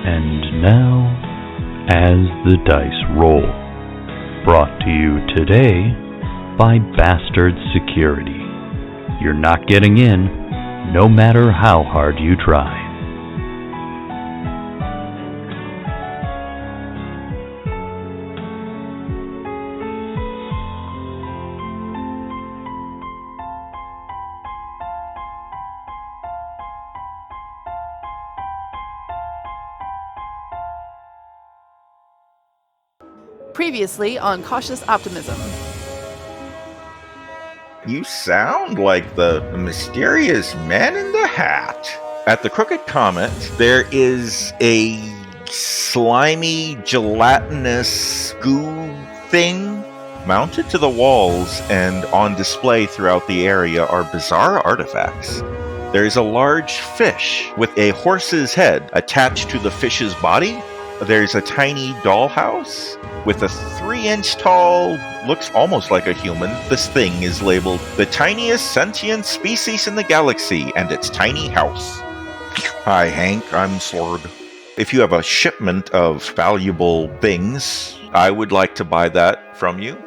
And now, As the Dice Roll, brought to you today by Bastard Security. You're not getting in, no matter how hard you try. Previously on Cautious Optimism. You sound like the mysterious man in the hat. At the Crooked Comet, there is a slimy, gelatinous goo thing mounted to the walls, and on display throughout the area are bizarre artifacts. There's a large fish with a horse's head attached to the fish's body. There's a tiny dollhouse with a 3-inch tall, looks almost like a human. This thing is labeled the tiniest sentient species in the galaxy and its tiny house. Hi, Hank, I'm Sword. If you have a shipment of valuable things, I would like to buy that from you.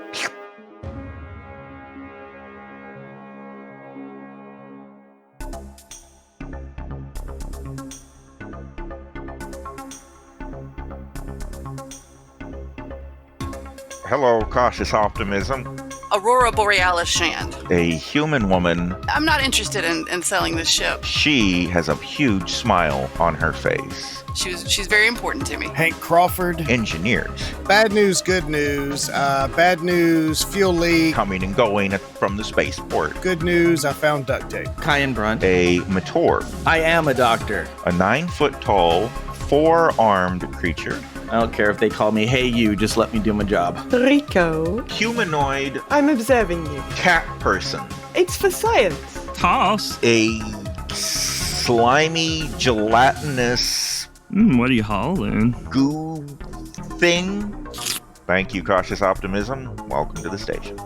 Hello, Cautious Optimism. Aurora Borealis Shand. A human woman. I'm not interested in selling this ship. She has a huge smile on her face. She's very important to me. Hank Crawford. Engineers. Bad news, good news. Bad news, fuel leak. Coming and going from the spaceport. Good news, I found duct tape. Kyan Brunt. A Mator. I am a doctor. A 9-foot-tall, 4-armed creature. I don't care if they call me, hey you, just let me do my job. Rico. Humanoid. I'm observing you. Cat person. It's for science. Toss. A slimy, gelatinous What are you hauling? goo thing. Thank you, Cautious Optimism. Welcome to the station.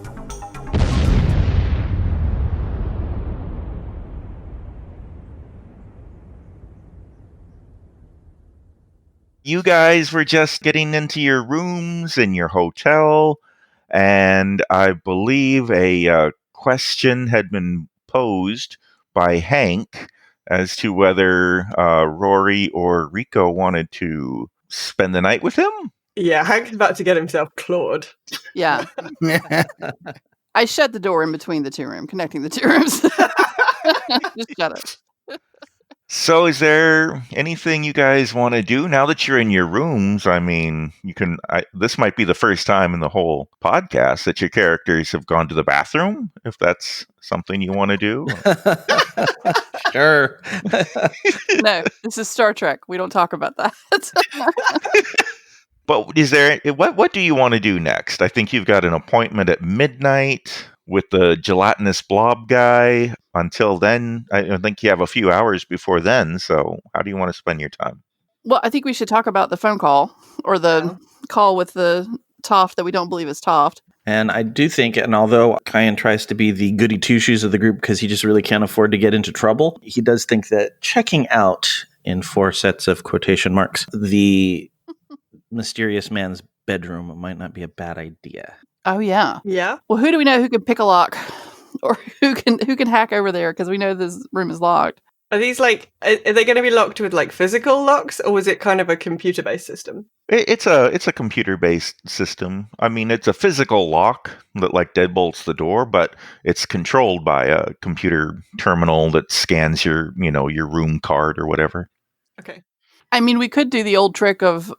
You guys were just getting into your rooms in your hotel, and I believe a question had been posed by Hank as to whether Rory or Rico wanted to spend the night with him. Yeah, Hank's about to get himself clawed. Yeah. I shut the door in between the two rooms, connecting the two rooms. Just shut it. So is there anything you guys want to do now that you're in your rooms? I mean, this might be the first time in the whole podcast that your characters have gone to the bathroom, if that's something you want to do. Sure. No, this is Star Trek. We don't talk about that. But is there what do you want to do next? I think you've got an appointment at midnight with the gelatinous blob guy. Until then, I think you have a few hours before then, so how do you want to spend your time? Well, I think we should talk about the phone call, or the call with the Toft that we don't believe is Toft. And I do think, and although Kyan tries to be the goody two-shoes of the group because he just really can't afford to get into trouble, he does think that checking out, in 4 sets of quotation marks, the mysterious man's bedroom might not be a bad idea. Oh, yeah. Yeah? Well, who do we know who can pick a lock? Or who can hack over there? Because we know this room is locked. Are these are they going to be locked with physical locks, or was it kind of a computer-based system? It's a computer-based system. I mean, it's a physical lock that deadbolts the door, but it's controlled by a computer terminal that scans your room card or whatever. Okay. I mean, we could do the old trick of,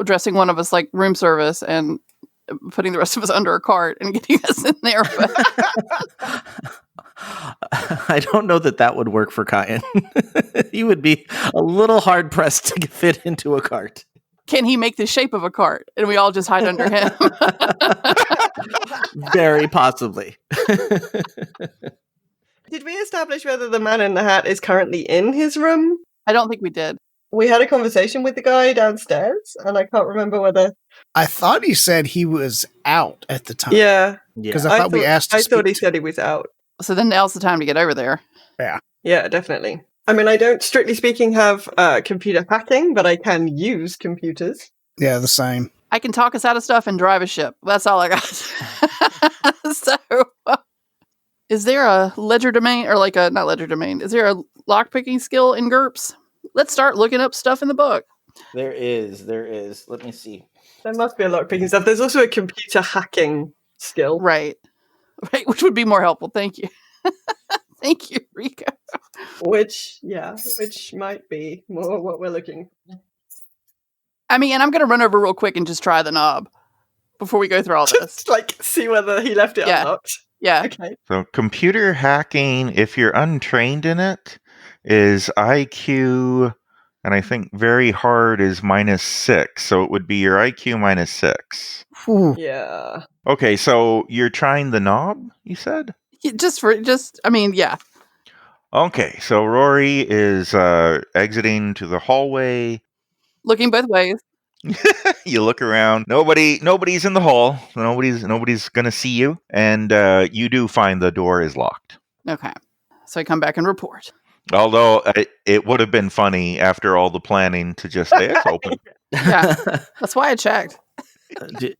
dressing one of us like room service and putting the rest of us under a cart and getting us in there. I don't know that would work for Kyan. He would be a little hard-pressed to fit into a cart. Can he make the shape of a cart? And we all just hide under him. Very possibly. Did we establish whether the man in the hat is currently in his room? I don't think we did. We had a conversation with the guy downstairs, and I can't remember whether... I thought he said he was out at the time. Yeah. Because I thought we asked to I thought he speak said he was out. So then now's the time to get over there. Yeah. Yeah, definitely. I mean, I don't, strictly speaking, have computer hacking, but I can use computers. Yeah, the same. I can talk us out of stuff and drive a ship. That's all I got. So, is there a ledger domain or like a, not ledger domain, is there a lockpicking skill in GURPS? Let's start looking up stuff in the book. There is. Let me see. There must be a lot of picking stuff. There's also a computer hacking skill. Right, which would be more helpful. Thank you. Thank you, Rico. Which might be more what we're looking for. I mean, and I'm going to run over real quick and just try the knob before we go through all this. Just like see whether he left it unlocked. Yeah. Okay. So computer hacking, if you're untrained in it, is IQ, and I think very hard is -6. So it would be your IQ -6. Whew. Yeah. Okay, so you're trying the knob, you said? Yeah, yeah. Okay, so Rory is exiting to the hallway. Looking both ways. You look around. Nobody's in the hall. Nobody's gonna see you, and you do find the door is locked. Okay. So I come back and report. Although it would have been funny after all the planning to just say it's open. Yeah. That's why I checked.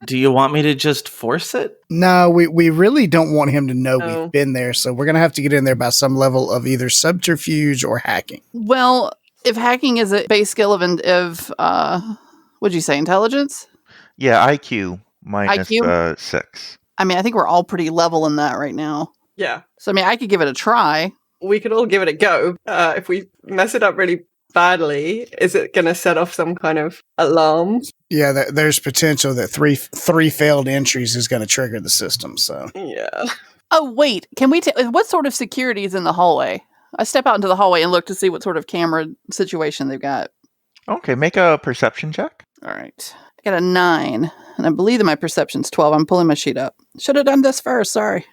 Do you want me to just force it? No, we really don't want him to know No. we've been there, so we're going to have to get in there by some level of either subterfuge or hacking. Well, if hacking is a base skill of what'd you say, intelligence? Yeah, IQ IQ? -6. I mean, I think we're all pretty level in that right now. Yeah. So, I mean, I could give it a try. We could all give it a go. If we mess it up really badly, is it going to set off some kind of alarm? Yeah, there's potential that three failed entries is going to trigger the system. So Yeah. Oh, wait. Can we what sort of security is in the hallway? I step out into the hallway and look to see what sort of camera situation they've got. Okay, make a perception check. All right. I got a 9, and I believe that my perception's 12. I'm pulling my sheet up. Should have done this first. Sorry.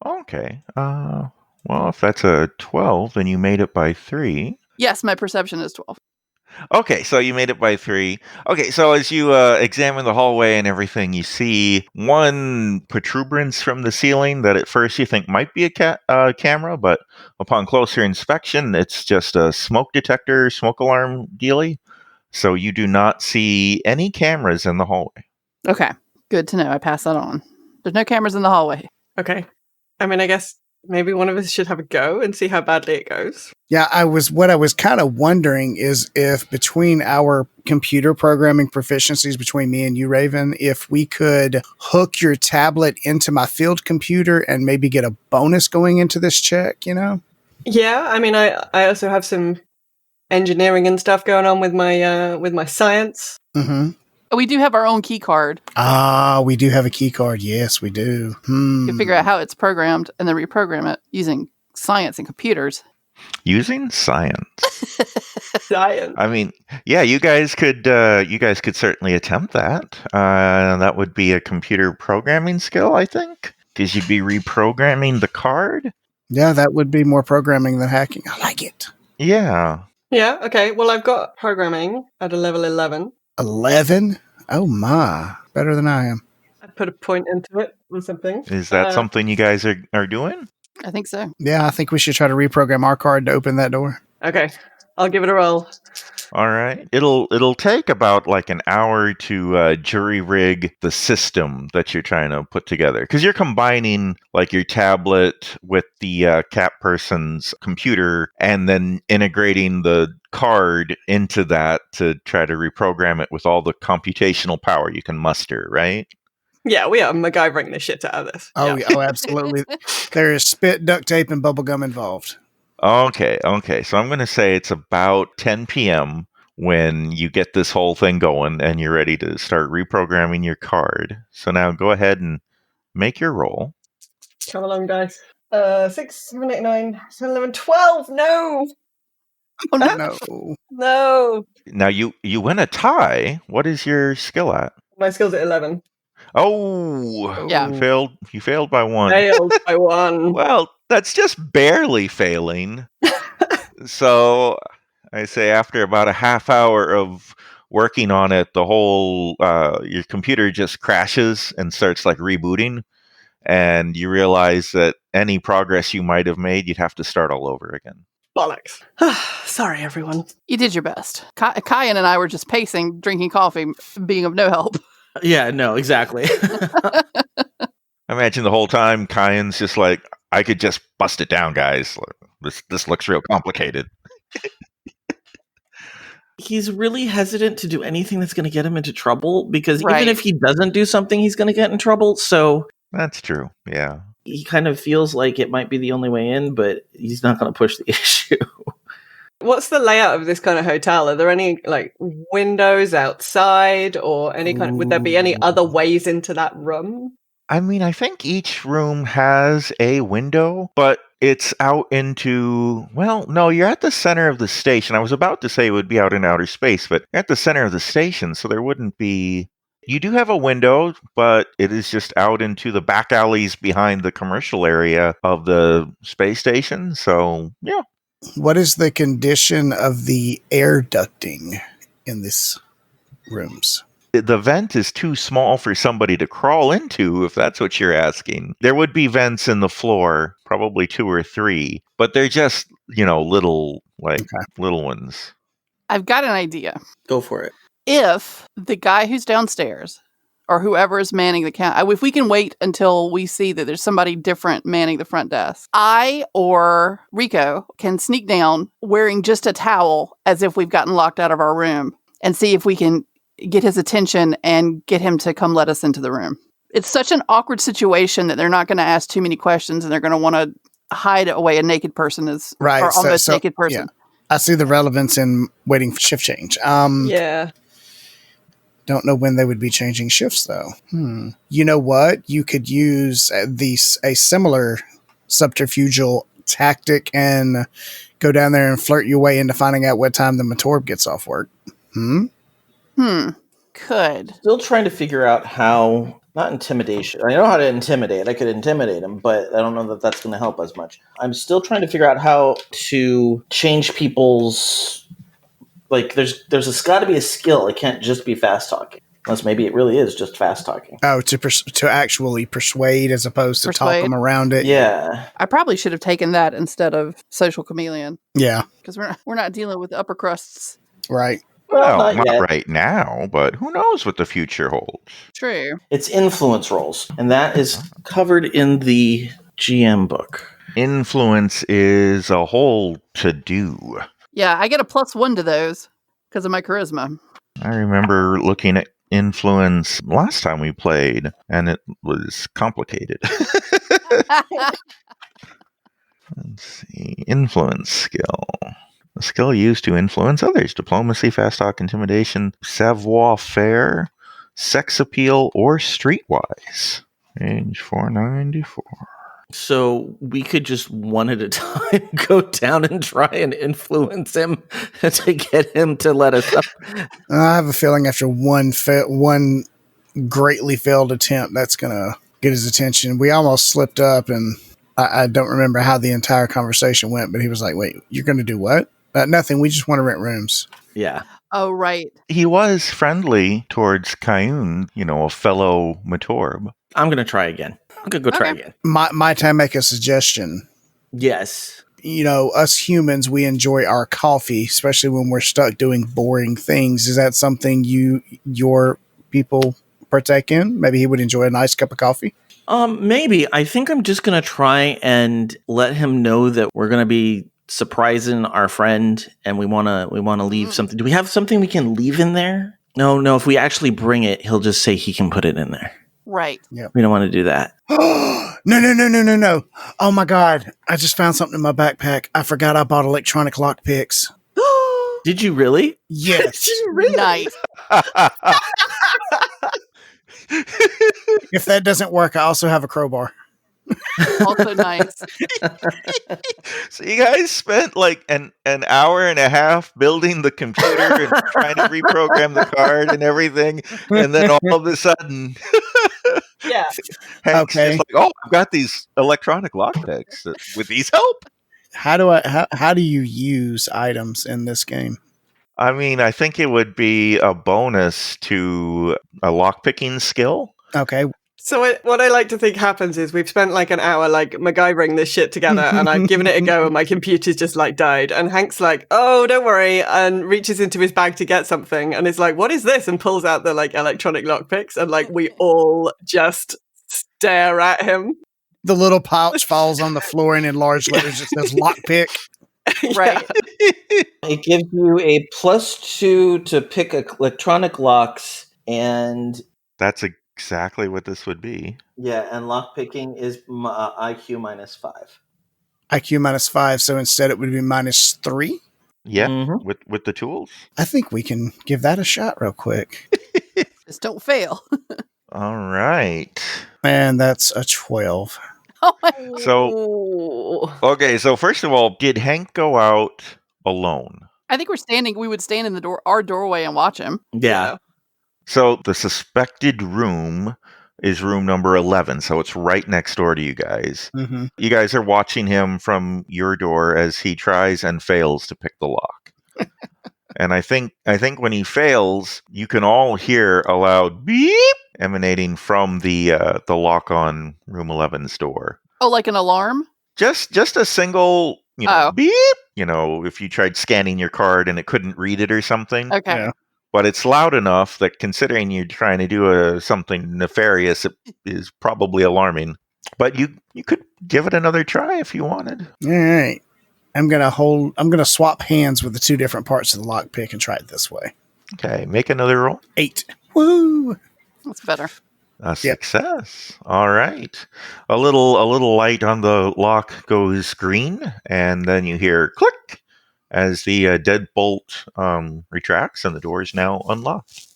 Okay. Well, if that's a 12, then you made it by 3. Yes, my perception is 12. Okay, so you made it by 3. Okay, so as you examine the hallway and everything, you see one protuberance from the ceiling that at first you think might be a camera, but upon closer inspection, it's just a smoke detector, smoke alarm dealie. So you do not see any cameras in the hallway. Okay. Good to know. I pass that on. There's no cameras in the hallway. Okay. I mean, I guess maybe one of us should have a go and see how badly it goes. yeah, what I was kind of wondering is if between our computer programming proficiencies between me and you, Raven, if we could hook your tablet into my field computer and maybe get a bonus going into this check, you know? Yeah, I mean, I also have some engineering and stuff going on with my science. Mm-hmm. We do have our own key card. We do have a key card. Yes, we do. You can figure out how it's programmed and then reprogram it using science and computers. Using science. Science. I mean, yeah, you guys could certainly attempt that. That would be a computer programming skill, I think, because you'd be reprogramming the card. Yeah, that would be more programming than hacking. I like it. Yeah. Yeah, okay. Well, I've got programming at a level 11. 11? Oh my. Better than I am. I put a point into it or something. Is that something you guys are doing? I think so. Yeah, I think we should try to reprogram our card to open that door. Okay, I'll give it a roll. All right. It'll take about like an hour to jury rig the system that you're trying to put together, because you're combining like your tablet with the cat person's computer and then integrating the card into that to try to reprogram it with all the computational power you can muster, right? Yeah, we are MacGyvering the shit out of this. Oh, yeah. Oh, absolutely. There is spit, duct tape, and bubble gum involved. Okay. So I'm going to say it's about 10 p.m. when you get this whole thing going and you're ready to start reprogramming your card. So now go ahead and make your roll. Come along, guys. 6, 7, 8, 9, 10, 11, 12. No! Oh, no. No. No! Now you win a tie. What is your skill at? My skill's at 11. Oh, Yeah. You failed by 1. Failed by 1. Well, that's just barely failing. So I say after about a half hour of working on it, the whole your computer just crashes and starts like rebooting, and you realize that any progress you might have made, you'd have to start all over again. Bollocks. Sorry, everyone. You did your best. Kyan and I were just pacing, drinking coffee, being of no help. Yeah, no, exactly. I imagine the whole time Kyan's just like, I could just bust it down, guys. This looks real complicated. He's really hesitant to do anything that's going to get him into trouble, because Right. even if he doesn't do something, he's going to get in trouble. So That's true. Yeah. he kind of feels like it might be the only way in, but he's not going to push the issue. What's the layout of this kind of hotel? Are there any like windows outside or any kind of, would there be any other ways into that room? I mean, I think each room has a window, but it's out into, well, no, you're at the center of the station. I was about to say it would be out in outer space, but you're at the center of the station, so there wouldn't be. You do have a window, but it is just out into the back alleys behind the commercial area of the space station. So, yeah. What is the condition of the air ducting in these rooms? The vent is too small for somebody to crawl into, if that's what you're asking. There would be vents in the floor, probably 2 or 3, but they're just, little ones. I've got an idea. Go for it. If the guy who's downstairs or whoever is manning the count, if we can wait until we see that there's somebody different manning the front desk, I or Rico can sneak down wearing just a towel as if we've gotten locked out of our room and see if we can get his attention and get him to come let us into the room. It's such an awkward situation that they're not going to ask too many questions and they're going to want to hide away a naked person Right, or almost naked person. Yeah. I see the relevance in waiting for shift change. Yeah. Don't know when they would be changing shifts, though. You know what? You could use a similar subterfugal tactic and go down there and flirt your way into finding out what time the Matorb gets off work. Could. Still trying to figure out how, not intimidation. I know how to intimidate. I could intimidate him, but I don't know that that's going to help as much. I'm still trying to figure out how to change people's, like, there's got to be a skill. It can't just be fast talking. Unless maybe it really is just fast talking. Oh, to actually persuade as opposed to talk them around it. Yeah. I probably should have taken that instead of social chameleon. Yeah. Because we're not dealing with upper crusts. Right. Well, not yet. right now, but who knows what the future holds. True. It's influence roles, and that is covered in the GM book. Influence is a whole to-do. Yeah, I get a +1 to those because of my charisma. I remember looking at influence last time we played, and it was complicated. Let's see. Influence skill. A skill used to influence others. Diplomacy, fast talk, intimidation, savoir-faire, sex appeal, or streetwise. Age 494. So we could just one at a time go down and try and influence him to get him to let us up. I have a feeling after one greatly failed attempt, that's going to get his attention. We almost slipped up, and I don't remember how the entire conversation went, but he was like, wait, you're going to do what? Nothing. We just want to rent rooms. Yeah. Oh, right. He was friendly towards Kayun, a fellow Matorb. I'm going to try again. I'm going to go try again. Might I make a suggestion? Yes. Us humans, we enjoy our coffee, especially when we're stuck doing boring things. Is that something your people partake in? Maybe he would enjoy a nice cup of coffee? Maybe. I think I'm just going to try and let him know that we're going to be surprising our friend, and we want to leave something. Do we have something we can leave in there? No. If we actually bring it, he'll just say he can put it in there. Right. Yep. We don't want to do that. No. Oh my God. I just found something in my backpack. I forgot I bought electronic lock picks. Did you really? Yes. Really? Nice. If that doesn't work, I also have a crowbar. Also nice. So you guys spent like an hour and a half building the computer and trying to reprogram the card and everything, and then all of a sudden, Yeah. Hank's Okay. just like, "Oh, I've got these electronic lockpicks. With these help?" How do you use items in this game? I mean, I think it would be a bonus to a lockpicking skill. Okay. So what I like to think happens is we've spent like an hour like MacGyvering this shit together, and I've given it a go, and my computer's just like died. And Hank's like, "Oh, don't worry," and reaches into his bag to get something, and is like, "What is this?" and pulls out the like electronic lockpicks, and like we all just stare at him. The little pouch falls on the floor, and in large letters it says lockpick. Right. It gives you a +2 to pick electronic locks, and That's exactly what this would be. and lockpicking is IQ -5. IQ -5, so instead it would be -3. Yeah, Mhm. with the tools. I think we can give that a shot real quick. Just don't fail. All right. And that's a 12. Oh my. So, okay, so first of all, did Hank go out alone? I think we would stand in our doorway and watch him. Yeah. So the suspected room is room number 11, so it's right next door to you guys. Mm-hmm. You guys are watching him from your door as he tries and fails to pick the lock. And I think when he fails, you can all hear a loud beep emanating from the lock on room 11's door. Oh, like an alarm? Just a single, beep. If you tried scanning your card and it couldn't read it or something. Okay. Yeah. But it's loud enough that, considering you're trying to do something nefarious, it is probably alarming. But you could give it another try if you wanted. All right. I'm gonna swap hands with the two different parts of the lockpick and try it this way. Okay, make another roll. 8. Woo! That's better. A success. All right. A little light on the lock goes green, and then you hear click as the deadbolt retracts, and the door is now unlocked.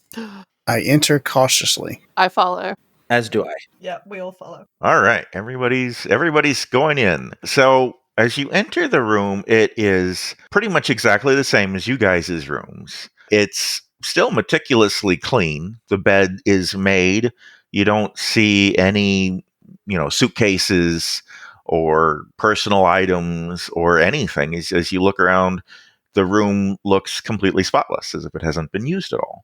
I enter cautiously. I follow. As do I. Yeah, we all follow. All right, everybody's going in. So as you enter the room, it is pretty much exactly the same as you guys' rooms. It's still meticulously clean. The bed is made. You don't see any, suitcases or personal items or anything. As you look around, the room looks completely spotless, as if it hasn't been used at all.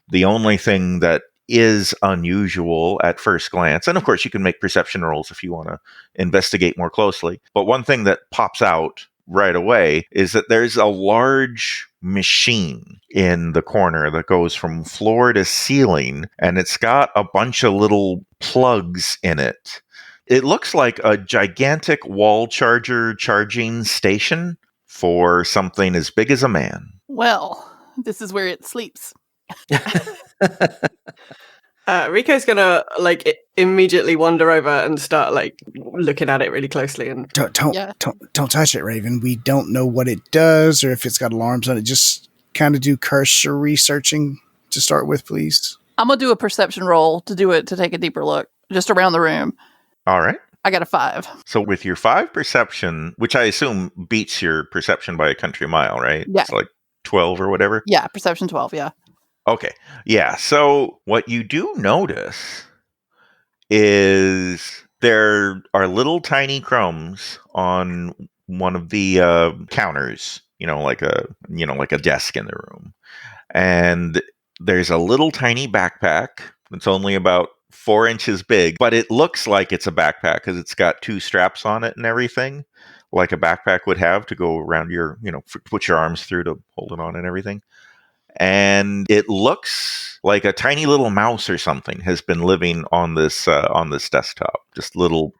The only thing that is unusual at first glance, and of course you can make perception rolls if you want to investigate more closely, but one thing that pops out right away is that there's a large machine in the corner that goes from floor to ceiling, and it's got a bunch of little plugs in it. It looks like a gigantic wall charger charging station for something as big as a man. Well, this is where it sleeps. Rico's gonna immediately wander over and start looking at it really closely. And Don't touch it, Raven. We don't know what it does or if it's got alarms on it. Just kind of do cursory searching to start with, please. I'm gonna do a perception roll to take a deeper look just around the room. All right. I got a 5. So with your 5 perception, which I assume beats your perception by a country mile, right? Yeah. It's like 12 or whatever? Yeah, perception 12, yeah. Okay. Yeah. So what you do notice is there are little tiny crumbs on one of the counters, like a desk in the room. And there's a little tiny backpack that's only about 4 inches big, but it looks like it's a backpack because it's got 2 straps on it and everything, like a backpack would have to go around your, put your arms through to hold it on and everything. And it looks like a tiny little mouse or something has been living on this desktop. Just little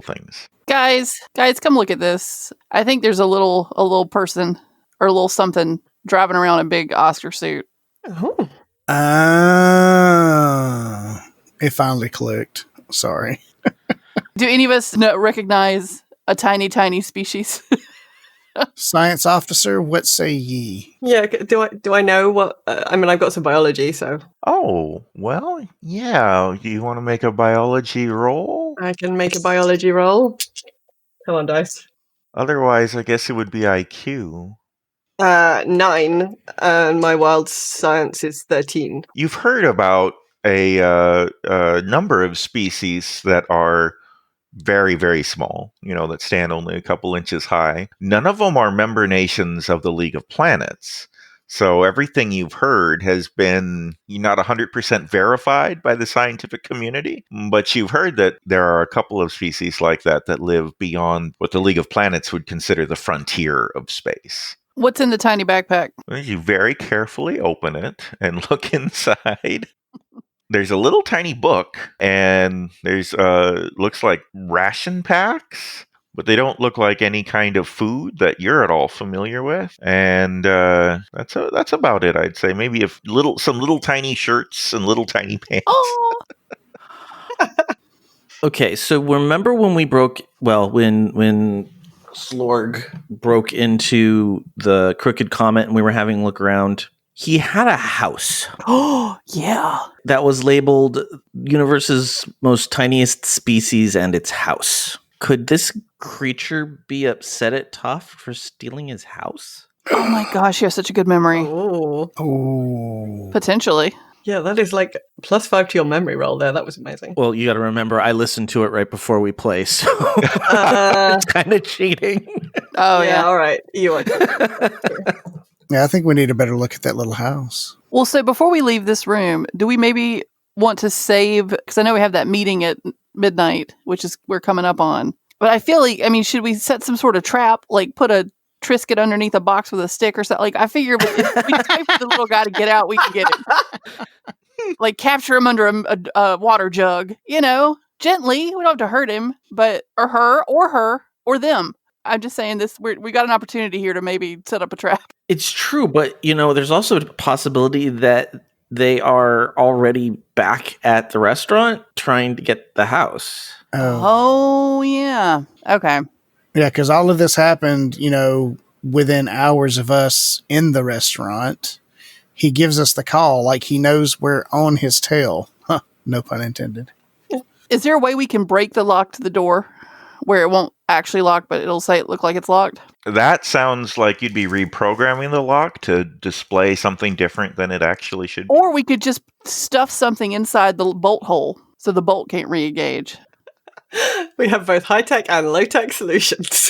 things. Guys, come look at this. I think there's a little person or a little something driving around in a big Oscar suit. oh, It finally clicked. Sorry. Do any of us recognize a tiny, tiny species? Science officer, what say ye? yeah. Do I know what? I've got some biology, so Oh, well, yeah. Do you want to make a biology roll? I can make a biology roll. Come on, dice. Otherwise, I guess it would be IQ. 9, and my wild science is 13. You've heard about a number of species that are very, very small, that stand only a couple inches high. None of them are member nations of the League of Planets, So everything you've heard has been not 100% verified by the scientific community, but you've heard that there are a couple of species like that live beyond what the League of Planets would consider the frontier of space. What's in the tiny backpack? You very carefully open it and look inside. There's a little tiny book, and there's looks like ration packs, but they don't look like any kind of food that you're at all familiar with. And that's about it, I'd say. Maybe some little tiny shirts and little tiny pants. Oh, Okay, so remember when when Slorg broke into the Crooked Comet and we were having a look around, he had a house oh, yeah. that was labeled universe's most tiniest species and its house. Could this creature be upset at Toph for stealing his house? Oh my gosh, you have such a good memory. Oh. Oh. Potentially. Yeah, that is like +5 to your memory roll there. That was amazing. Well, you got to remember, I listened to it right before we play, so it's kind of cheating. Oh, yeah. All right. You are. Yeah, I think we need a better look at that little house. Well, so before we leave this room, do we maybe want to save, because I know we have that meeting at midnight, which is we're coming up on. But I feel like, should we set some sort of trap, like put a Trisket underneath a box with a stick or something? Like, I figure if we wait for the little guy to get out, we can get him. Like, capture him under a water jug, gently. We don't have to hurt him, but, or her, or them. I'm just saying this, we got an opportunity here to maybe set up a trap. It's true, but, there's also a possibility that they are already back at the restaurant trying to get the house. Oh yeah. Okay. Yeah, because all of this happened, within hours of us in the restaurant. He gives us the call, like he knows we're on his tail. Huh, no pun intended. Is there a way we can break the lock to the door where it won't actually lock, but it'll look like it's locked? That sounds like you'd be reprogramming the lock to display something different than it actually should be. Or we could just stuff something inside the bolt hole so the bolt can't re-engage. We have both high-tech and low-tech solutions.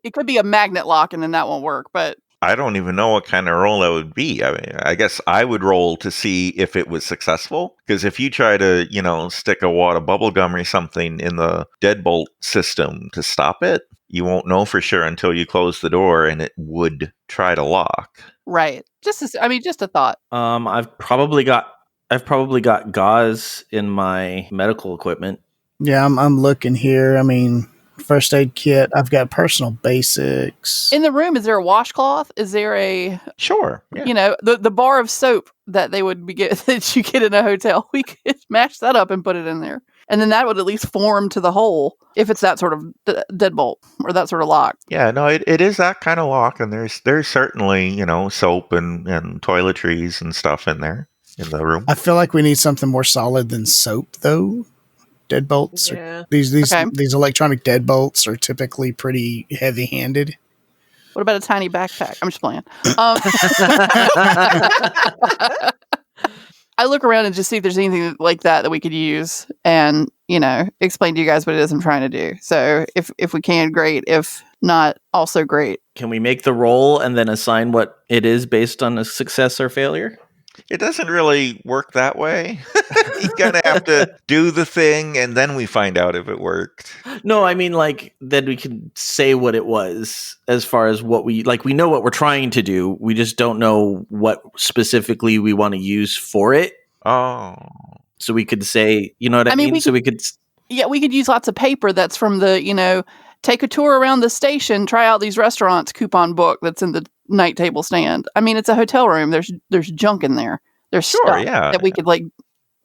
It could be a magnet lock and then that won't work, but I don't even know what kind of roll that would be. I guess I would roll to see if it was successful. Because if you try to, stick a wad of bubble gum or something in the deadbolt system to stop it, you won't know for sure until you close the door and it would try to lock. right. Just a thought. I've probably got gauze in my medical equipment. Yeah, I'm looking here. First aid kit. I've got personal basics. In the room, is there a washcloth? Is there a Sure. Yeah. the bar of soap that they would that you get in a hotel? We could mash that up and put it in there, and then that would at least form to the hole if it's that sort of deadbolt or that sort of lock. Yeah, no, it is that kind of lock, and there's certainly, soap and toiletries and stuff in there in the room. I feel like we need something more solid than soap, though. Deadbolts. Yeah. These electronic deadbolts are typically pretty heavy-handed. What about a tiny backpack? I'm just playing. I look around and just see if there's anything like that we could use, and explain to you guys what it is I'm trying to do. So if we can, great. If not, also great. Can we make the roll and then assign what it is based on a success or failure? It doesn't really work that way. You kind of have to do the thing, and then we find out if it worked. No, then we can say what it was as far as what we know what we're trying to do. We just don't know what specifically we want to use for it. Oh. So we could say, you know what I mean? We could use lots of paper that's from the, take a tour around the station, try out these restaurants coupon book that's in the night table stand. It's a hotel room. There's junk in there. There's stuff that we could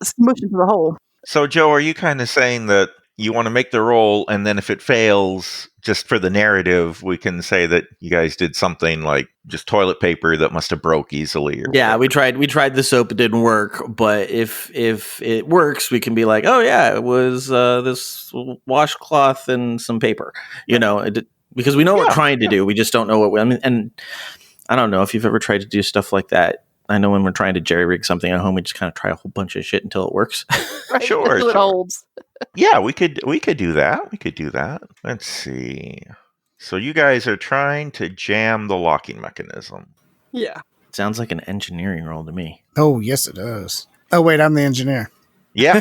smush into the hole. So, Joe, are you kind of saying that you want to make the roll, and then if it fails, just for the narrative, we can say that you guys did something like just toilet paper that must have broke easily? Or yeah, we tried the soap, it didn't work. But if it works, we can be like, oh yeah, it was this washcloth and some paper, because we know what we're trying to do. We just don't know and I don't know if you've ever tried to do stuff like that. I know when we're trying to jerry-rig something at home, we just kind of try a whole bunch of shit until it works. Right? Sure. Until it holds. Yeah, we could do that. Let's see. So you guys are trying to jam the locking mechanism. Yeah. Sounds like an engineering role to me. Oh, yes, it does. Oh, wait, I'm the engineer. Yeah.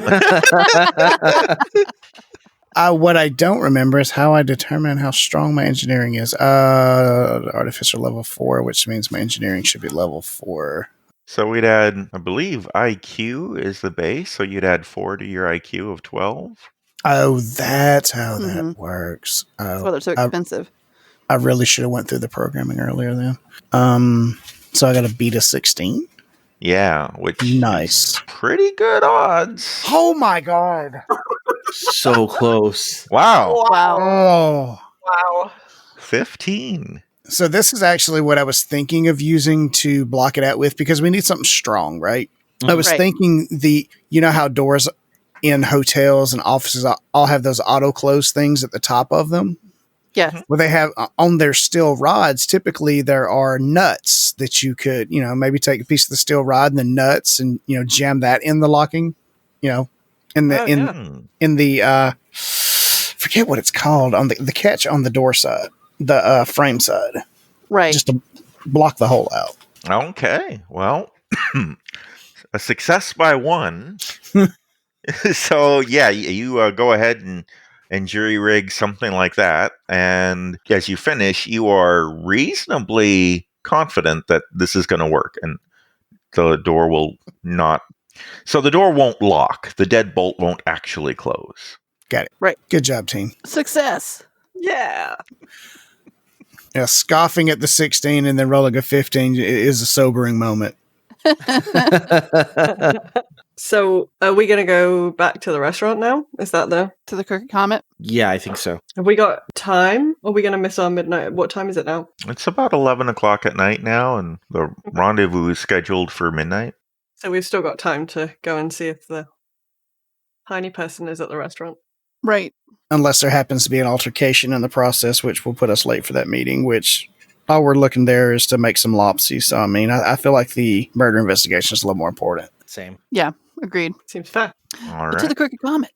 What I don't remember is how I determine how strong my engineering is. Artificial level 4, which means my engineering should be level 4. So we'd add, I believe, IQ is the base. So you'd add 4 to your IQ of 12. Oh, that's how that works. That's why they're so I expensive. really should have went through the programming earlier then. So I got to beat a 16. Yeah, which Nice. is pretty good odds. Oh my god. So close. Wow. Wow. Oh. Wow. 15. So this is actually what I was thinking of using to block it out with, because we need something strong, right? I was Right. thinking you know how doors in hotels and offices all have those auto close things at the top of them? Yes. Well, they have on their steel rods, typically there are nuts that you could, maybe take a piece of the steel rod and the nuts and, jam that in the locking, in the, Oh, in, yeah. in the, forget what it's called, on the catch on the door side, the frame side, Right. just to block the hole out. Okay. Well, a success by 1. So, yeah, you go ahead and jury rig something like that. And as you finish, you are reasonably confident that this is going to work. And the door will not. So the door won't lock. The deadbolt won't actually close. Got it. Right. Good job, team. Success. Yeah. Yeah, scoffing at the 16 and then rolling a 15 is a sobering moment. So, are we going to go back to the restaurant now? Is that To the Crooked Comet. Yeah, I think so. Have we got time? Are we going to miss our midnight? What time is it now? It's about 11 o'clock at night now, and the rendezvous is scheduled for midnight. So we've still got time to go and see if the tiny person is at the restaurant. Right. Unless there happens to be an altercation in the process, which will put us late for that meeting, which all we're looking there is to make some lopsy. So, I mean, I feel like the murder investigation is a little more important. Same. Yeah. Agreed. Seems fair. All To right. the Crooked Comet.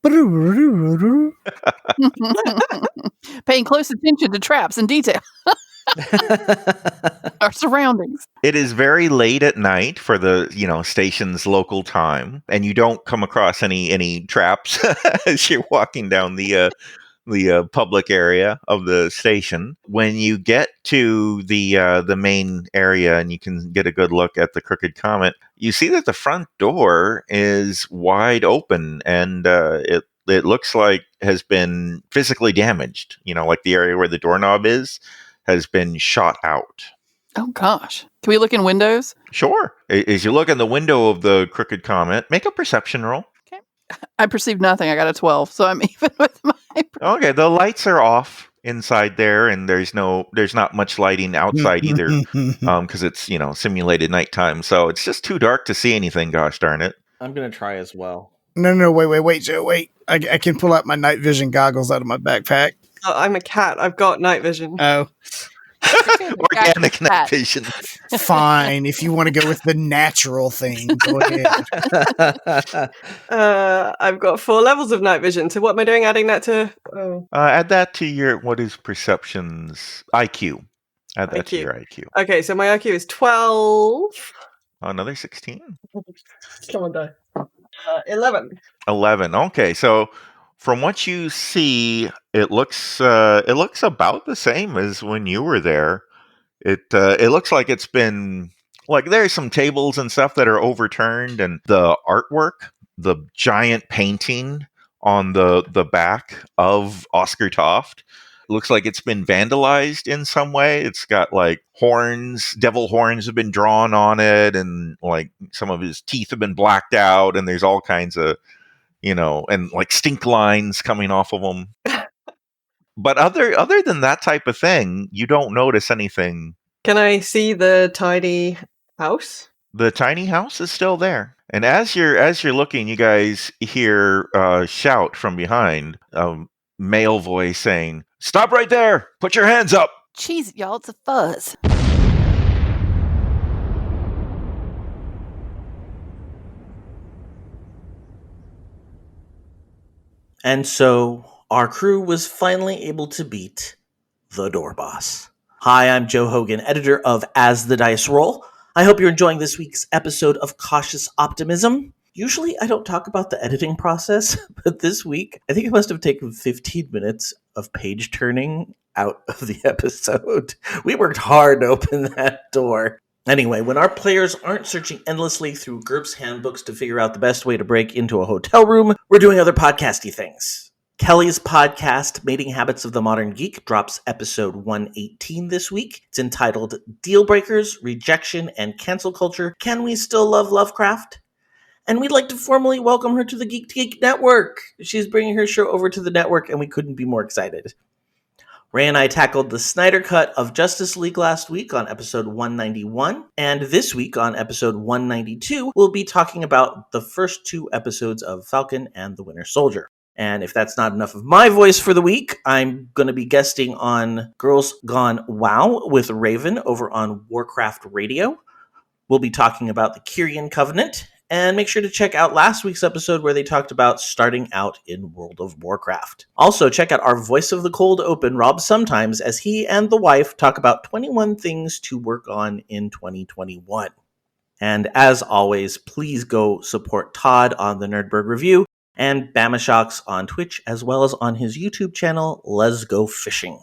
Paying close attention to traps and detail. Our surroundings. It is very late at night for the station's local time, and you don't come across any traps as you're walking down the public area of the station. When you get to the main area and you can get a good look at the Crooked Comet, you see that the front door is wide open, and it looks like has been physically damaged. Like the area where the doorknob is has been shot out. Oh, gosh. Can we look in windows? Sure. As you look in the window of the Crooked Comet, make a perception roll. I perceived nothing. I got a 12, so I'm even with my... Okay, the lights are off inside there, and there's not much lighting outside either, because it's simulated nighttime, so it's just too dark to see anything. Gosh darn it! I'm going to try as well. No, wait, Joe, wait. I can pull out my night vision goggles out of my backpack. Oh, I'm a cat. I've got night vision. Oh, Organic night cat. vision. fine. If you want to go with the natural thing, go ahead. I've got 4 levels of night vision. So what am I doing? Adding that to... Oh. Add that to your what is perceptions IQ. Add that to IQ. your IQ. Okay, so my IQ is 12. Another 16. Come on, die. 11. 11. Okay, so from what you see, it looks about the same as when you were there. It looks like it's been like there's some tables and stuff that are overturned, and the artwork, the giant painting on the back of Oscar Toft, looks like it's been vandalized in some way. It's got like horns, devil horns have been drawn on it, and like some of his teeth have been blacked out, and there's all kinds of and like stink lines coming off of them. But other than that type of thing, you don't notice anything. Can I see the tiny house? The tiny house is still there. And as you're looking, you guys hear a shout from behind, a male voice saying, "Stop right there! Put your hands up!" Jeez, y'all, it's a fuzz. And so our crew was finally able to beat the door boss. Hi, I'm Joe Hogan, editor of As the Dice Roll. I hope you're enjoying this week's episode of Cautious Optimism. Usually I don't talk about the editing process, but this week I think it must have taken 15 minutes of page turning out of the episode. We worked hard to open that door. Anyway, when our players aren't searching endlessly through GURPS handbooks to figure out the best way to break into a hotel room, we're doing other podcasty things. Kelly's podcast, Mating Habits of the Modern Geek, drops episode 118 this week. It's entitled Deal Breakers, Rejection, and Cancel Culture. Can we still love Lovecraft? And we'd like to formally welcome her to the Geek Network. She's bringing her show over to the network, and we couldn't be more excited. Ray and I tackled the Snyder Cut of Justice League last week on episode 191, and this week on episode 192, we'll be talking about the first 2 episodes of Falcon and the Winter Soldier. And if that's not enough of my voice for the week, I'm going to be guesting on Girls Gone WoW with Raven over on Warcraft Radio. We'll be talking about the Kyrian Covenant. And make sure to check out last week's episode where they talked about starting out in World of Warcraft. Also, check out our Voice of the Cold Open, Rob Sometimes, as he and the wife talk about 21 things to work on in 2021. And as always, please go support Todd on the Nerdberg Review and Bamashocks on Twitch, as well as on his YouTube channel, Let's Go Fishing.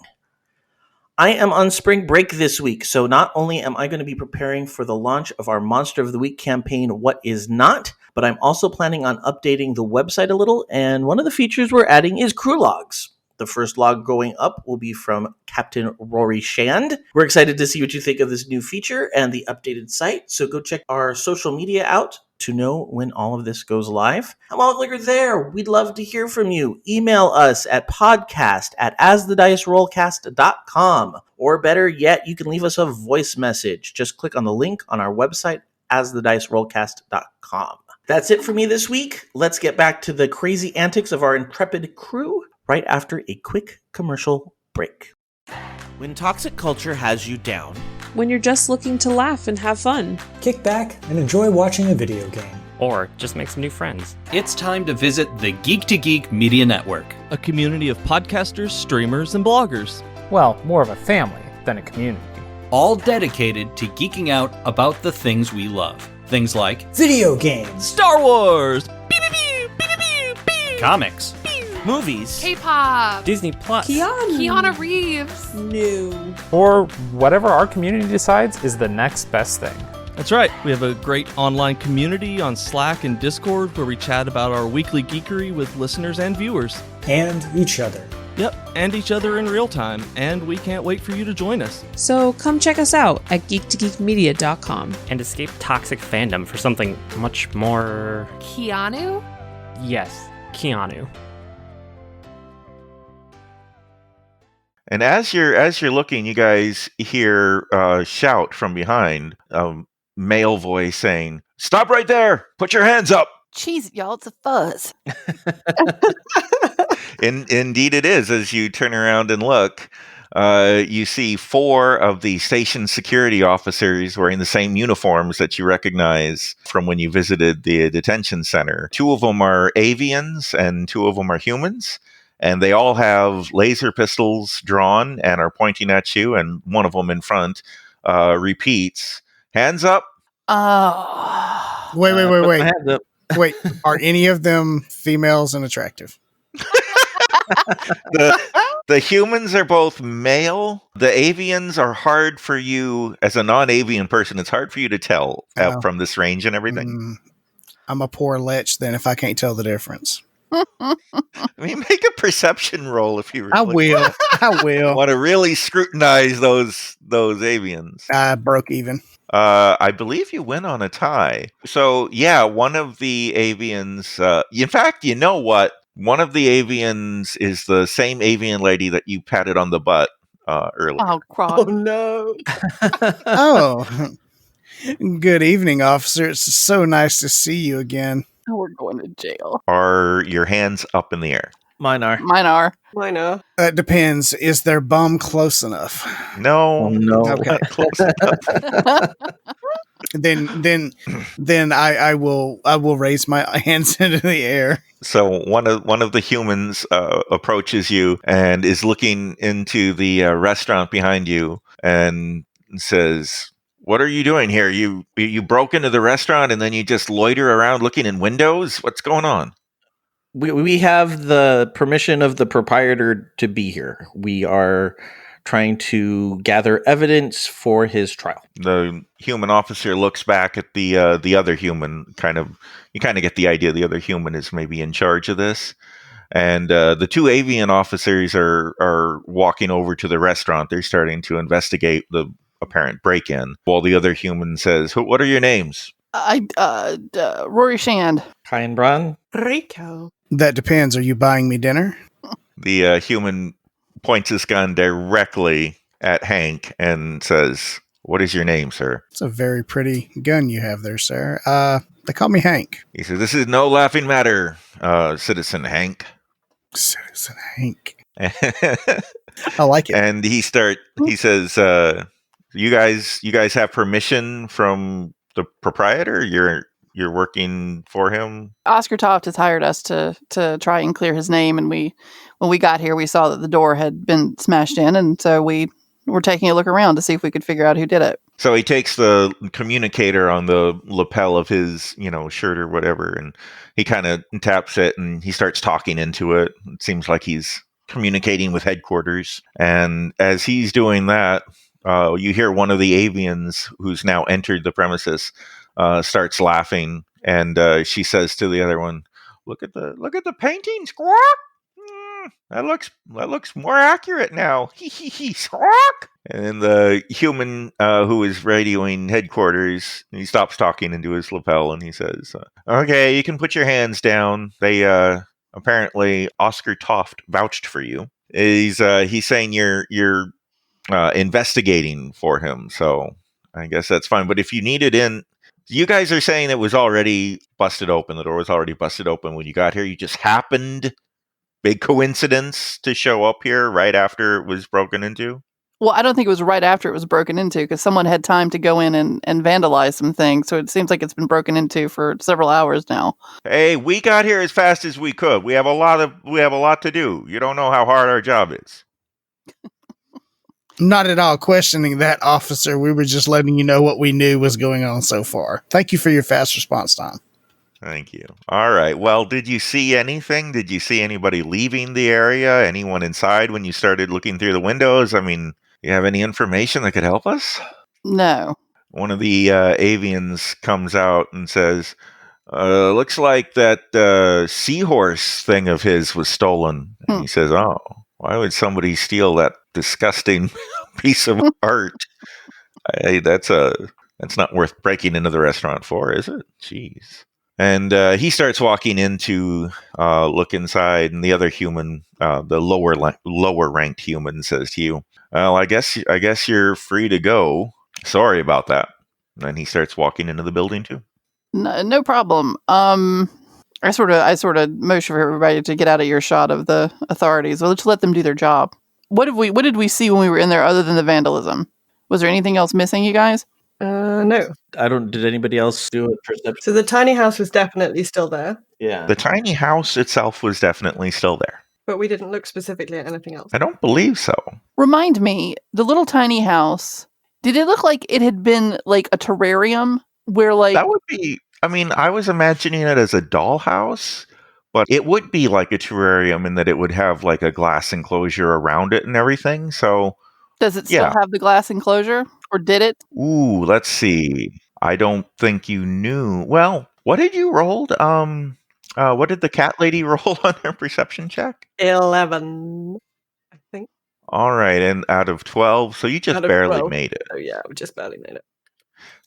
I am on spring break this week, so not only am I going to be preparing for the launch of our Monster of the Week campaign, What Is Not, but I'm also planning on updating the website a little, and one of the features we're adding is crew logs. The first log going up will be from Captain Rory Shand. We're excited to see what you think of this new feature and the updated site, so go check our social media out to know when all of this goes live. And while you're there, we'd love to hear from you. Email us at podcast@asthedicerollcast.com. Or better yet, you can leave us a voice message. Just click on the link on our website, asthedicerollcast.com. That's it for me this week. Let's get back to the crazy antics of our intrepid crew right after a quick commercial break. When toxic culture has you down, when you're just looking to laugh and have fun, kick back and enjoy watching a video game, or just make some new friends, it's time to visit the Geek Media Network, a community of podcasters, streamers, and bloggers. Well, more of a family than a community. All dedicated to geeking out about the things we love. Things like video games, Star Wars, comics, movies, K-pop, Disney Plus, Keanu Reeves, new, or whatever our community decides is the next best thing. That's right. We have a great online community on Slack and Discord where we chat about our weekly geekery with listeners and viewers. And each other. Yep, and each other in real time, and we can't wait for you to join us. So come check us out at geektogeekmedia.com. And escape toxic fandom for something much more... Keanu? Yes, Keanu. And as you're looking, you guys hear a shout from behind, a male voice saying, "Stop right there! Put your hands up!" Jeez, y'all, it's a fuzz. Indeed it is. As you turn around and look, you see 4 of the station security officers wearing the same uniforms that you recognize from when you visited the detention center. 2 of them are avians and 2 of them are humans. And they all have laser pistols drawn and are pointing at you. And one of them in front repeats, "Hands up." Oh. Wait. Wait, are any of them females and attractive? The humans are both male. The avians are hard for you, as a non-avian person, it's hard for you to tell from this range and everything. I'm a poor lech then if I can't tell the difference. I mean, make a perception roll if you really I will. want to really scrutinize those avians. I broke even. I believe you win on a tie. So, yeah, one of the avians... in fact, you know what? One of the avians is the same avian lady that you patted on the butt earlier. Oh, crap. Oh, no. Oh, good evening, officer. It's so nice to see you again. Oh, we're going to jail. Are your hands up in the air? Mine are. Mine are. Mine are. It depends. Is their bum close enough? No. Oh, no. Okay. Not close enough. then I will raise my hands into the air. So one of the humans approaches you and is looking into the restaurant behind you and says, "What are you doing here? You broke into the restaurant and then you just loiter around looking in windows? What's going on?" We have the permission of the proprietor to be here. We are trying to gather evidence for his trial. The human officer looks back at the other human. You kind of get the idea the other human is maybe in charge of this. And the two avian officers are walking over to the restaurant. They're starting to investigate the apparent break-in, while the other human says, "What are your names?" Rory Shand. Kyan Braun. Rico. That depends. Are you buying me dinner? The human points his gun directly at Hank and says, "What is your name, sir?" It's a very pretty gun you have there, sir. They call me Hank. He says, "This is no laughing matter, Citizen Hank." Citizen Hank. I like it. And he says, you guys have permission from the proprietor? You're working for him? Oscar Toft has hired us to try and clear his name, and when we got here, we saw that the door had been smashed in, and so we were taking a look around to see if we could figure out who did it. So he takes the communicator on the lapel of his, shirt or whatever, and he kind of taps it, and he starts talking into it. It seems like he's communicating with headquarters. And as he's doing that, you hear one of the avians who's now entered the premises starts laughing, and she says to the other one, "Look at the painting, Squawk. That looks more accurate now. Squawk." And then the human who is radioing headquarters, he stops talking into his lapel and he says, "Okay, you can put your hands down. They apparently Oscar Toft vouched for you. He's saying you're investigating for him, so I guess that's fine. But if you need it in." You guys are saying it was already busted open. The door was already busted open when you got here. You just happened, big coincidence, to show up here right after it was broken into? Well, I don't think it was right after it was broken into, because someone had time to go in and vandalize some things. So it seems like it's been broken into for several hours now. Hey, we got here as fast as we could. We have a lot to do. You don't know how hard our job is. Not at all questioning that, officer. We were just letting you know what we knew was going on so far. Thank you for your fast response time. Thank you. All right. Well, did you see anything? Did you see anybody leaving the area? Anyone inside when you started looking through the windows? I mean, you have any information that could help us? No. One of the avians comes out and says, "Looks like that seahorse thing of his was stolen." And he says, "Oh, why would somebody steal that disgusting piece of art? Hey, that's not worth breaking into the restaurant for, is it? Jeez." And he starts walking in to look inside, and the other human, the lower ranked human, says to you, "Well, I guess you're free to go. Sorry about that." And then he starts walking into the building too. No problem. I sort of motion for everybody to get out of earshot of the authorities. Well, let's let them do their job. What did we see when we were in there other than the vandalism? Was there anything else missing, you guys? No. Did anybody else do a perception? So the tiny house was definitely still there. Yeah. The tiny house itself was definitely still there. But we didn't look specifically at anything else. I don't believe so. Remind me, the little tiny house, did it look like it had been like a terrarium where like... That would be... I mean, I was imagining it as a dollhouse, but it would be like a terrarium in that it would have like a glass enclosure around it and everything. So, does it still have the glass enclosure, or did it? Ooh, let's see. I don't think you knew. Well, what did you roll? What did the cat lady roll on her perception check? 11, I think. All right, and out of 12, so you just barely 12. made it. Oh yeah, we just barely made it.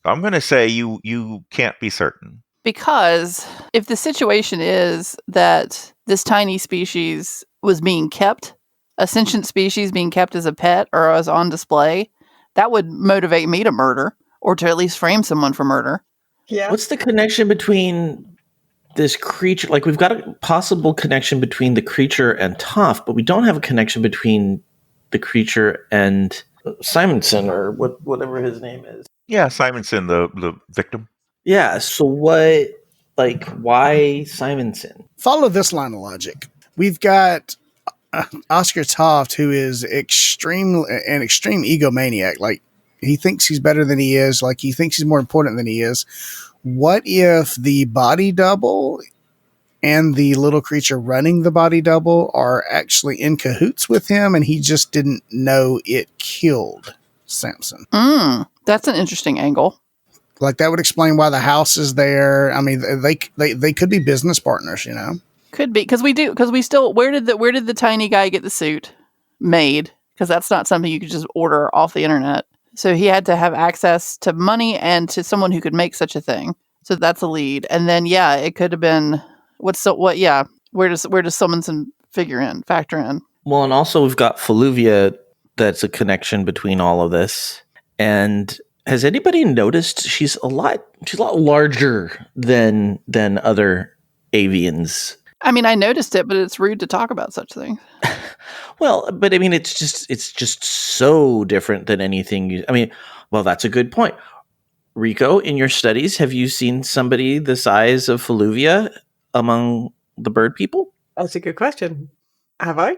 I'm going to say you can't be certain. Because if the situation is that this tiny species was being kept, a sentient species being kept as a pet or as on display, that would motivate me to murder, or to at least frame someone for murder. Yeah. What's the connection between this creature? Like, we've got a possible connection between the creature and Toft, but we don't have a connection between the creature and Simonson, or whatever his name is. Yeah, Simonson, the victim. Yeah. So what? Like, why Simonson? Follow this line of logic. We've got Oscar Toft, who is an extreme egomaniac. Like, he thinks he's better than he is. Like, he thinks he's more important than he is. What if the body double and the little creature running the body double are actually in cahoots with him, and he just didn't know it killed Samson? That's an interesting angle. Like, that would explain why the house is there. I mean, they could be business partners, you know? Could be, because we still, where did the tiny guy get the suit made? Because that's not something you could just order off the internet. So he had to have access to money and to someone who could make such a thing. So that's a lead. And then, yeah, it could have been, where does Simonson factor in? Well, and also we've got Faluvia. That's a connection between all of this. And has anybody noticed she's a lot larger than other avians? I mean, I noticed it, but it's rude to talk about such things. Well, but I mean, it's just so different than anything. Well, that's a good point. Rico, in your studies, have you seen somebody the size of Faluvia among the bird people? That's a good question. Have I?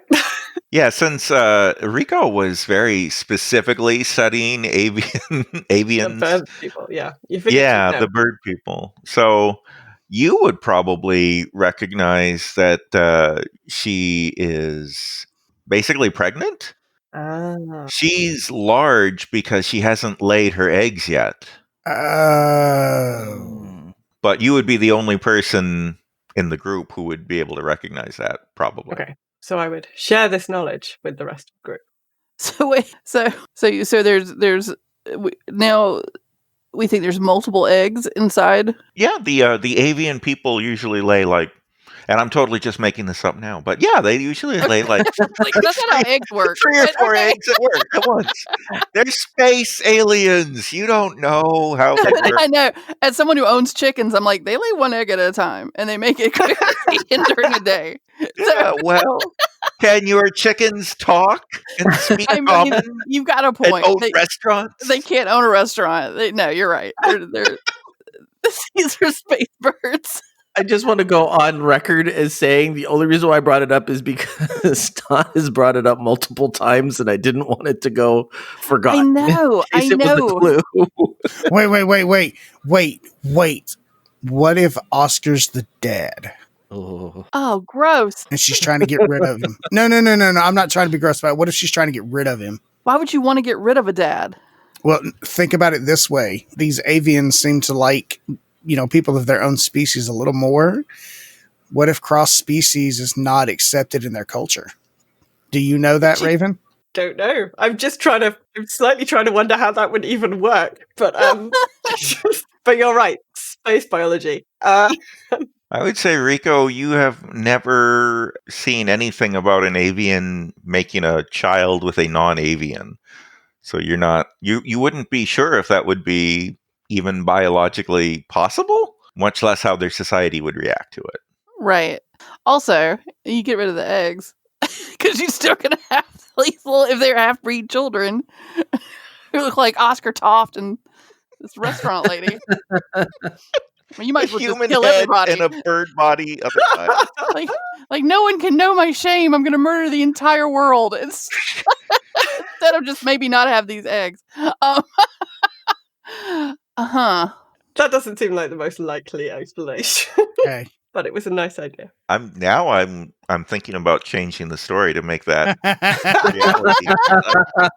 Yeah, since Rico was very specifically studying avians. The bird people, yeah. The bird people. So you would probably recognize that she is basically pregnant. She's large because she hasn't laid her eggs yet. But you would be the only person in the group who would be able to recognize that, probably. Okay. So I would share this knowledge with the rest of the group. So wait, so there's now we think there's multiple eggs inside. Yeah, the avian people usually lay like, and I'm totally just making this up now, but yeah, they usually lay like, that's not how eggs work. 3 or 4 eggs at once. They're space aliens. You don't know how they work. I know. As someone who owns chickens, I'm like, they lay 1 egg at a time, and they make it during a day. Yeah, well, can your chickens talk and speak common? You've got a point. And own restaurants? They can't own a restaurant. No, you're right. These are space birds. I just want to go on record as saying the only reason why I brought it up is because Don has brought it up multiple times, and I didn't want it to go forgotten. I know. Wait. What if Oscar's the dad? Oh, gross. And she's trying to get rid of him. No. I'm not trying to be gross about it. What if she's trying to get rid of him? Why would you want to get rid of a dad? Well, think about it this way. These avians seem to like, people of their own species a little more. What if cross species is not accepted in their culture? Do you know that, Raven? Don't know. I'm slightly trying to wonder how that would even work. But but you're right. Space biology. I would say, Rico, you have never seen anything about an avian making a child with a non-avian. So you wouldn't be sure if that would be even biologically possible, much less how their society would react to it. Right. Also, you get rid of the eggs because you're still going to have these if they're half-breed children who look like Oscar Toft and this restaurant lady. You might as well just kill everybody. And a bird body other side. like no one can know my shame. I'm going to murder the entire world. Instead of just maybe not have these eggs. That doesn't seem like the most likely explanation. Okay. But it was a nice idea. I'm thinking about changing the story to make that reality.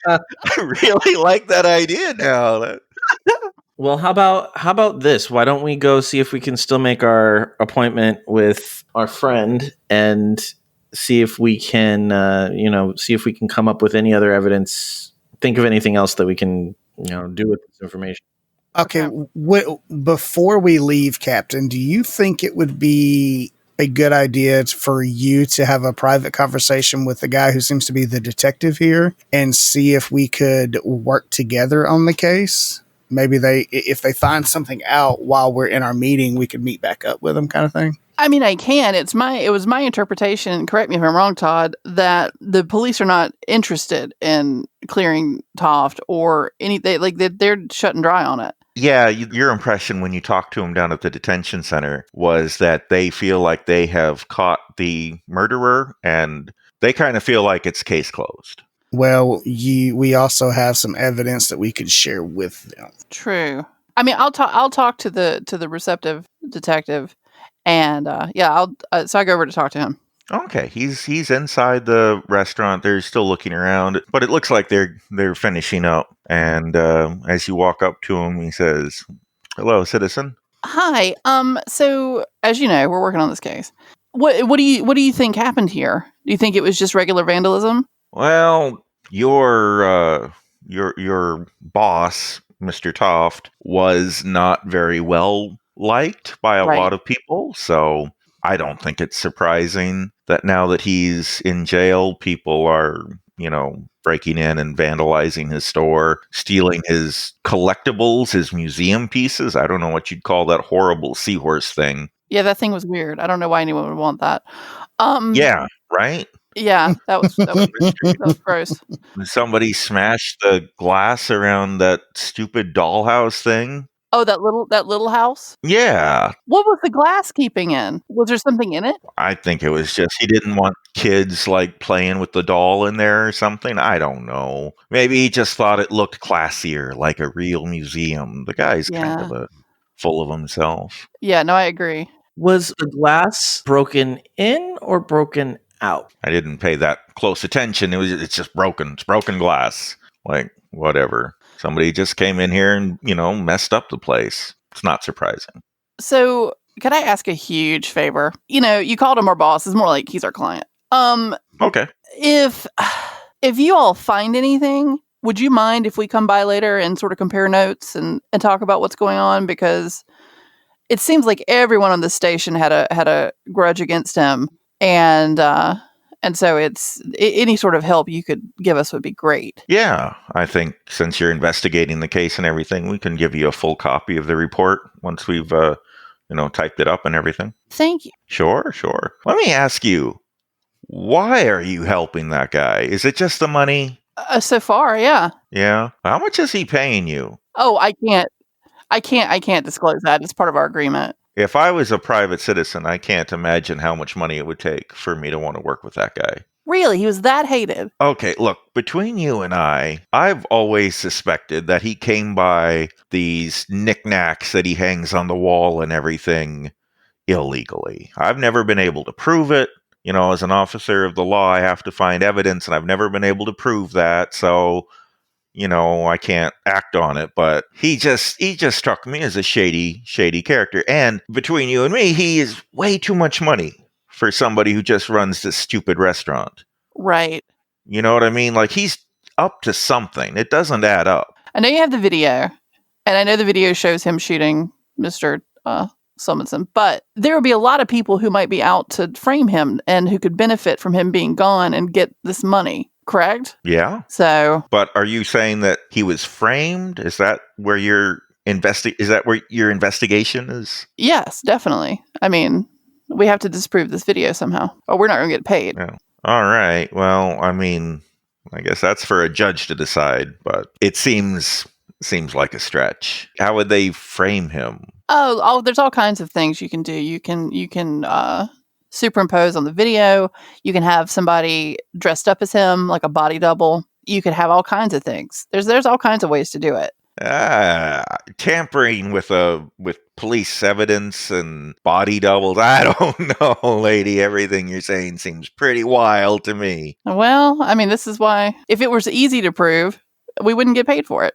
I really like that idea now. Well, how about this? Why don't we go see if we can still make our appointment with our friend and see if we can, come up with any other evidence. Think of anything else that we can, do with this information. Okay. Before we leave, Captain, do you think it would be a good idea for you to have a private conversation with the guy who seems to be the detective here and see if we could work together on the case? Maybe if they find something out while we're in our meeting, we could meet back up with them, kind of thing. I mean, I can. It was my interpretation, correct me if I'm wrong, Todd, that the police are not interested in clearing Toft or anything. Like, they're shutting dry on it. Yeah, your impression when you talked to him down at the detention center was that they feel like they have caught the murderer, and they kind of feel like it's case closed. Well, we also have some evidence that we could share with them. True. I mean, I'll talk to the receptive detective, and so I go over to talk to him. Okay, he's inside the restaurant. They're still looking around, but it looks like they're finishing up. And as you walk up to him, he says, "Hello, citizen." Hi. So as you know, we're working on this case. What do you think happened here? Do you think it was just regular vandalism? Well, your boss, Mr. Toft, was not very well liked by a lot of people, so I don't think it's surprising that now that he's in jail, people are, breaking in and vandalizing his store, stealing his collectibles, his museum pieces. I don't know what you'd call that horrible seahorse thing. Yeah, that thing was weird. I don't know why anyone would want that. Yeah, right? Yeah, that was gross. Somebody smashed the glass around that stupid dollhouse thing. Oh, that little house? Yeah. What was the glass keeping in? Was there something in it? I think it was just he didn't want kids like playing with the doll in there or something. I don't know. Maybe he just thought it looked classier, like a real museum. The guy's kind of full of himself. Yeah, no, I agree. Was the glass broken in or broken out? I didn't pay that close attention. It's just broken. It's broken glass. Like, whatever. Somebody just came in here and, messed up the place. It's not surprising. So, could I ask a huge favor? You called him our boss. It's more like he's our client. Okay. If you all find anything, would you mind if we come by later and sort of compare notes and talk about what's going on? Because it seems like everyone on the station had a grudge against him, and so it's any sort of help you could give us would be great. Yeah, I think since you're investigating the case and everything, we can give you a full copy of the report once we've typed it up and everything. Thank you. Sure. Let me ask you, why are you helping that guy? Is it just the money? So far, yeah. Yeah. How much is he paying you? Oh, I can't disclose that. It's part of our agreement. If I was a private citizen, I can't imagine how much money it would take for me to want to work with that guy. Really? He was that hated? Okay, look, between you and I've always suspected that he came by these knickknacks that he hangs on the wall and everything illegally. I've never been able to prove it. As an officer of the law, I have to find evidence, and I've never been able to prove that, so I can't act on it, but he just struck me as a shady character. And between you and me, he is way too much money for somebody who just runs this stupid restaurant. Right. You know what I mean? Like, he's up to something. It doesn't add up. I know you have the video, and I know the video shows him shooting Mr. Sillisom, but there will be a lot of people who might be out to frame him and who could benefit from him being gone and get this money. Correct? Yeah. So, but are you saying that he was framed? Is that where your investigation is? Yes, definitely. I mean, we have to disprove this video somehow, or we're not going to get paid. Yeah. All right. Well, I mean, I guess that's for a judge to decide, but it seems like a stretch. How would they frame him? Oh, there's all kinds of things you can do. You can superimpose on the video. You can have somebody dressed up as him, like a body double. You could have all kinds of things. There's all kinds of ways to do it. Tampering with police evidence and body doubles. I don't know, lady. Everything you're saying seems pretty wild to me. Well, I mean, this is why if it was easy to prove, we wouldn't get paid for it.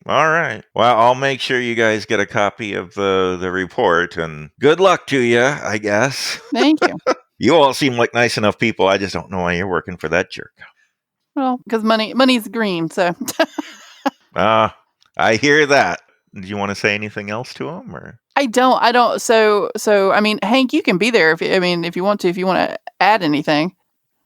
All right. Well, I'll make sure you guys get a copy of the report, and good luck to you, I guess. Thank you. You all seem like nice enough people. I just don't know why you're working for that jerk. Well, because money's green, so. I hear that. Do you want to say anything else to him, or? I don't. So, I mean, Hank, you can be there if you want to add anything.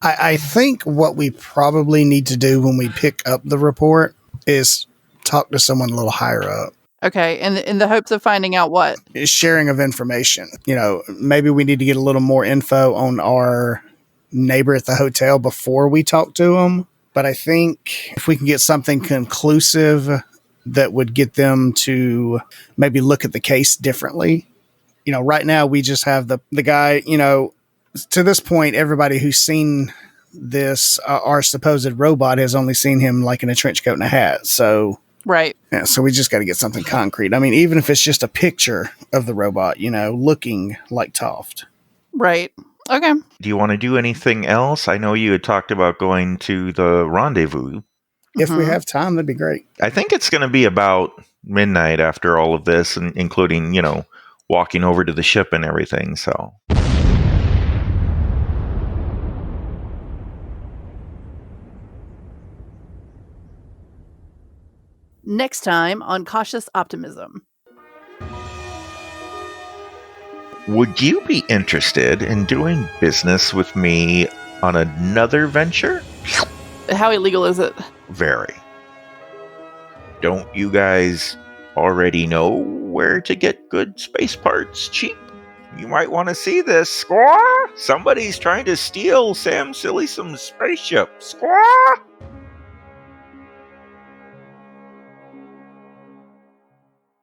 I think what we probably need to do when we pick up the report is talk to someone a little higher up. Okay, and in the hopes of finding out what? Is sharing of information. You know, maybe we need to get a little more info on our neighbor at the hotel before we talk to them. But I think if we can get something conclusive that would get them to maybe look at the case differently. You know, right now we just have the guy, you know, to this point, everybody who's seen this, our supposed robot, has only seen him like in a trench coat and a hat. So, right. Yeah, so we just got to get something concrete. I mean, even if it's just a picture of the robot, you know, looking like Toft. Right. Okay. Do you want to do anything else? I know you had talked about going to the rendezvous. If we have time, that'd be great. I think it's going to be about midnight after all of this, and including, you know, walking over to the ship and everything. So. Next time on Cautious Optimism. Would you be interested in doing business with me on another venture? How illegal is it? Very. Don't you guys already know where to get good space parts cheap? You might want to see this, squaw! Somebody's trying to steal Sam Sillisom's spaceship, squaw!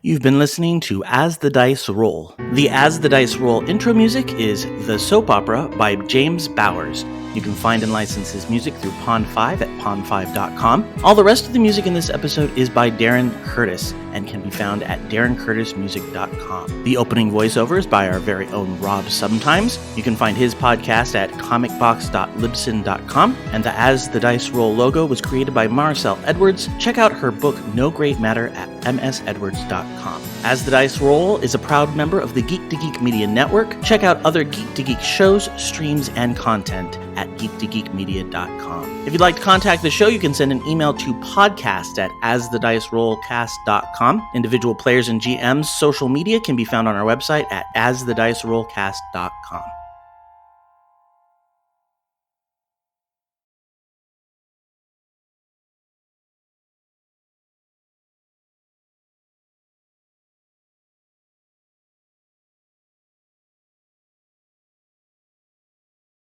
You've been listening to As the Dice Roll. The As the Dice Roll intro music is The Soap Opera by James Bowers. You can find and license his music through Pond5 at pond5.com. All the rest of the music in this episode is by Darren Curtis and can be found at darrencurtismusic.com. The opening voiceover is by our very own Rob Sometimes. You can find his podcast at comicbox.libsyn.com, and the As the Dice Roll logo was created by Maricel Edwards. Check out her book No Great Matter at msedwards.com. As the Dice Roll is a proud member of the Geek to Geek Media Network. Check out other Geek to Geek shows, streams, and content at geektogeekmedia.com. If you'd like to contact the show, you can send an email to podcast@asthedicerollcast.com. Individual players and GMs' social media can be found on our website at asthedicerollcast.com.